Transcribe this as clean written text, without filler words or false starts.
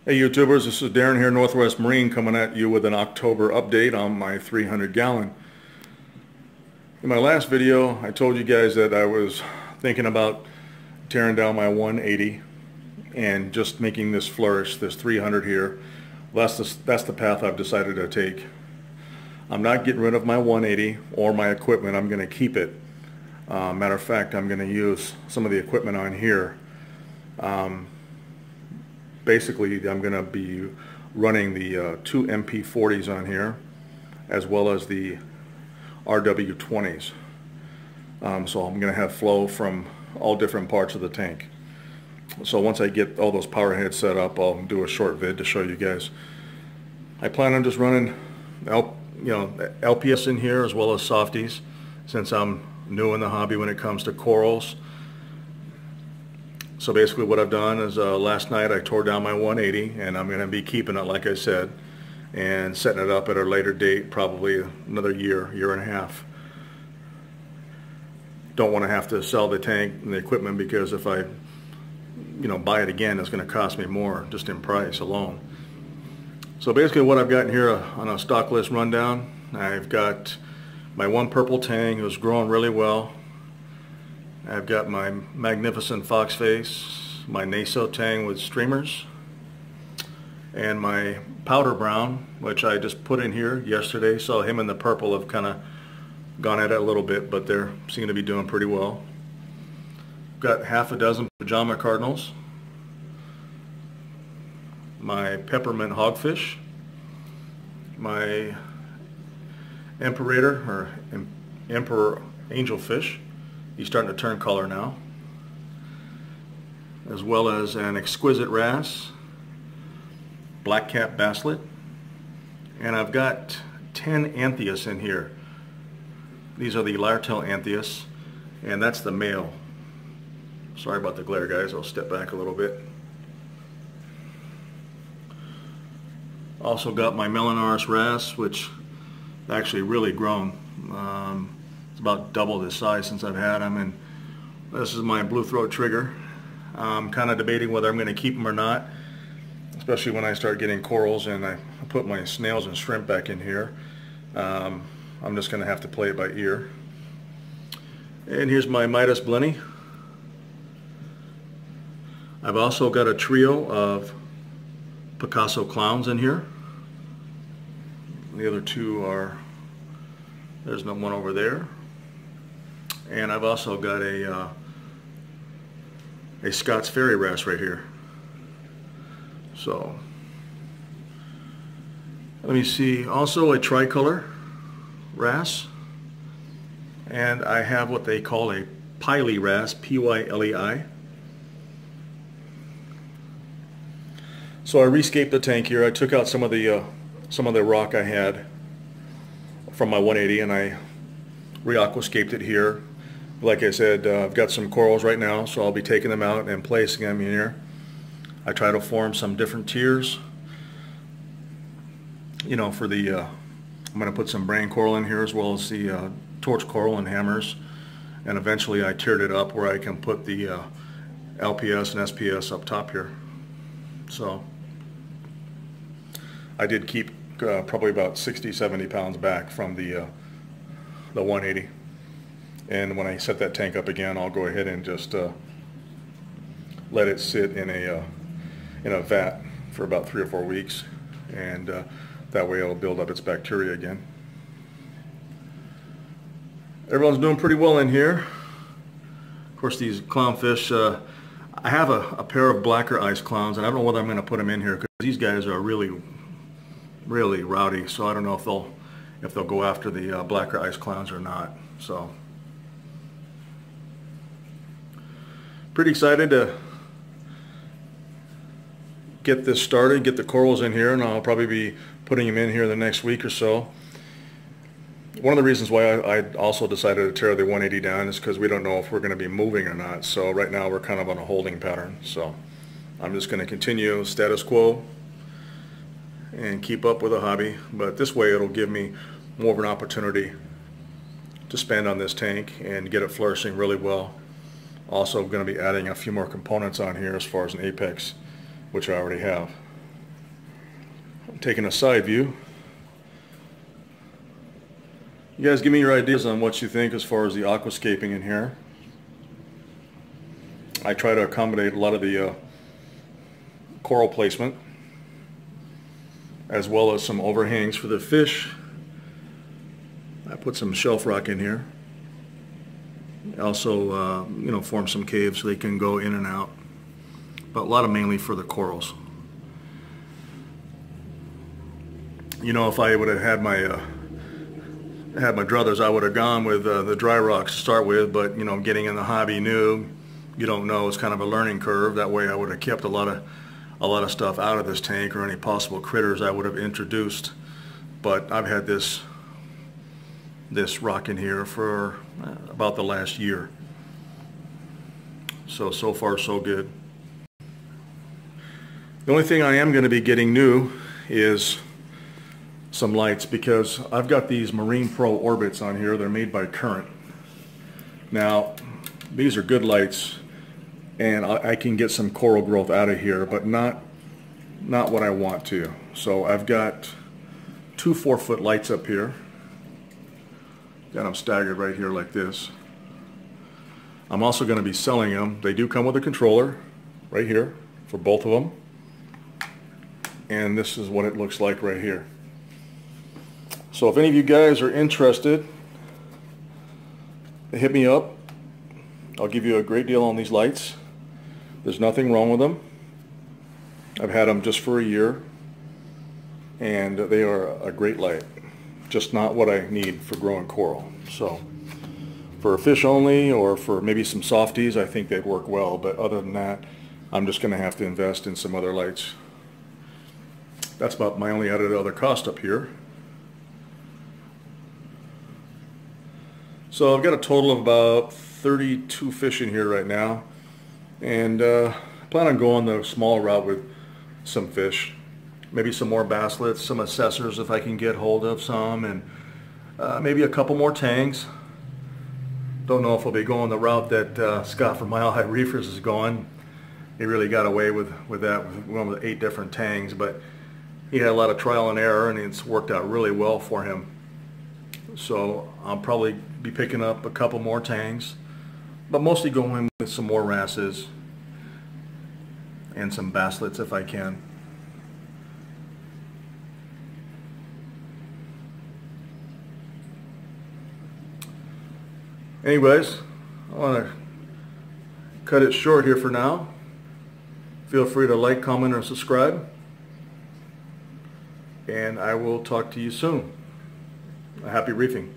Hey YouTubers, this is Darren here, Northwest Marine, coming at you with an October update on my 300 gallon. In my last video, I told you guys that I was thinking about tearing down my 180 and just making this flourish, this 300 here. That's the path I've decided to take. I'm not getting rid of my 180 or my equipment. I'm going to keep it. Matter of fact, I'm going to use some of the equipment on here. Basically, I'm going to be running the two MP40s on here, as well as the RW20s. So I'm going to have flow from all different parts of the tank. So once I get all those power heads set up, I'll do a short vid to show you guys. I plan on just running LPS in here as well as softies, since I'm new in the hobby when it comes to corals. So basically what I've done is last night I tore down my 180, and I'm going to be keeping it like I said and setting it up at a later date, probably another year and a half. Don't want to have to sell the tank and the equipment, because if I buy it again, it's going to cost me more just in price alone. So basically what I've got in here on a stock list rundown, I've got my one purple tang who's growing really well. I've got my magnificent fox face, my Naso tang with streamers, and my powder brown, which I just put in here yesterday. So him and the purple have kind of gone at it a little bit, but they seem to be doing pretty well. Got half a dozen pajama cardinals, my peppermint hogfish, my emperor angelfish. He's starting to turn color now, as well as an exquisite wrasse, black cap basslet, and I've got 10 anthias in here. These are the Lartel anthias, and that's the male. Sorry about the glare, guys. I'll step back a little bit. Also got my Melanoris wrasse, which actually really grown. It's about double the size since I've had them, and this is my blue throat trigger. I'm kind of debating whether I'm going to keep them or not, especially when I start getting corals and I put my snails and shrimp back in here. I'm just going to have to play it by ear. And here's my Midas Blenny. I've also got a trio of Picasso clowns in here. The other two are, there's no one over there. And I've also got a Scott's Fairy wrasse right here. So let me see, also a tricolor wrasse, and I have what they call a Piley wrasse, P-Y-L-E-I. So I rescaped the tank here. I took out some of the rock I had from my 180, and I re-aquascaped it here. Like I said, I've got some corals right now, so I'll be taking them out and placing them in here. I try to form some different tiers. For the, I'm going to put some brain coral in here, as well as the torch coral and hammers. And eventually I tiered it up where I can put the LPS and SPS up top here. So I did keep probably about 60-70 pounds back from the 180. And when I set that tank up again, I'll go ahead and just let it sit in a vat for about 3 or 4 weeks, and that way it'll build up its bacteria again. Everyone's doing pretty well in here. Of course, these clownfish, I have a pair of blacker ice clowns, and I don't know whether I'm going to put them in here, because these guys are really rowdy. So I don't know if they'll go after the blacker ice clowns or not. So pretty excited to get this started, get the corals in here, and I'll probably be putting them in here the next week or so. One of the reasons why I also decided to tear the 180 down is because we don't know if we're going to be moving or not. So right now we're kind of on a holding pattern. So I'm just going to continue status quo and keep up with the hobby. But this way it'll give me more of an opportunity to spend on this tank and get it flourishing really well. Also going to be adding a few more components on here as far as an apex, which I already have. taking a side view. You guys give me your ideas on what you think as far as the aquascaping in here. I try to accommodate a lot of the coral placement, as well as some overhangs for the fish. I put some shelf rock in here. Also, you know, form some caves so they can go in and out. But a lot of mainly for the corals. You know, if I would have had my druthers, I would have gone with the dry rocks to start with. But you know, getting in the hobby new, you don't know. It's kind of a learning curve. That way, I would have kept a lot of stuff out of this tank, or any possible critters I would have introduced. But I've had this rock in here for about the last year. So far so good. The only thing I am going to be getting new is some lights, because I've got these Marine Pro orbits on here. They're made by Current. Now, these are good lights, and I can get some coral growth out of here, but not what I want to. So I've got two 4-foot lights up here. Got them staggered right here like this. I'm also going to be selling them. They do come with a controller right here for both of them. And this is what it looks like right here. So if any of you guys are interested, hit me up. I'll give you a great deal on these lights. There's nothing wrong with them. I've had them just for a year, and they are a great light. Just not what I need for growing coral. So for fish only, or for maybe some softies, I think they'd work well. But other than that, I'm just going to have to invest in some other lights. That's about my only added other cost up here. So I've got a total of about 32 fish in here right now, and I plan on going the small route with some fish, maybe some more basslets, some assessors if I can get hold of some, and maybe a couple more tangs. Don't know if I'll be going the route that Scott from Mile High Reefers is going. He really got away with that, with one with 8 different tangs, but he had a lot of trial and error, and it's worked out really well for him. So I'll probably be picking up a couple more tangs, but mostly going with some more wrasses and some basslets if I can. Anyways, I want to cut it short here for now. Feel free to like, comment, or subscribe, and I will talk to you soon. Happy reefing.